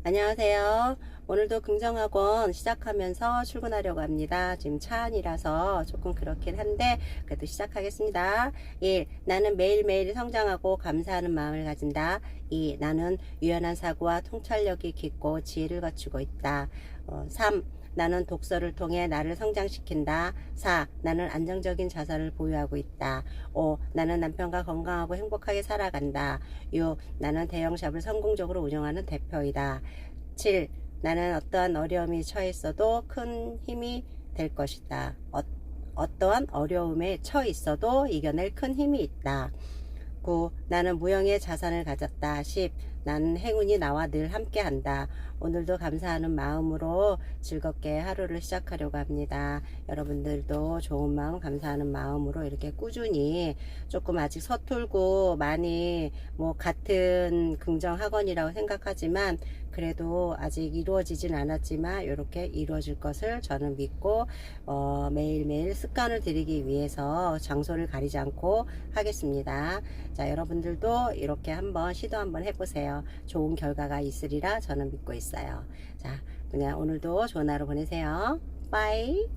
안녕하세요. 오늘도 긍정학원 시작하면서 출근하려고 합니다. 지금 차 안이라서 조금 그렇긴 한데 그래도 시작하겠습니다. 1. 나는 매일매일 성장하고 감사하는 마음을 가진다. 2. 나는 유연한 사고와 통찰력이 깊고 지혜를 갖추고 있다. 3. 나는 독서를 통해 나를 성장시킨다. 4. 나는 안정적인 자산을 보유하고 있다. 5. 나는 남편과 건강하고 행복하게 살아간다. 6. 나는 대형샵을 성공적으로 운영하는 대표이다. 7. 나는 어떠한 어려움이 처해 있어도 큰 힘이 될 것이다. 어떠한 어려움에 처해 있어도 이겨낼 큰 힘이 있다. 9. 나는 무형의 자산을 가졌다. 10. 나는 행운이 나와 늘 함께한다. 오늘도 감사하는 마음으로 즐겁게 하루를 시작하려고 합니다. 여러분들도 좋은 마음, 감사하는 마음으로 이렇게 꾸준히 조금 아직 서툴고 많이 같은 긍정학원이라고 생각하지만 그래도 아직 이루어지진 않았지만 이렇게 이루어질 것을 저는 믿고 매일매일 습관을 들이기 위해서 장소를 가리지 않고 하겠습니다. 자, 여러분들도 이렇게 한번 시도 한번 해보세요. 좋은 결과가 있으리라 저는 믿고 있어요. 자, 그냥 오늘도 좋은 하루 보내세요. 빠이.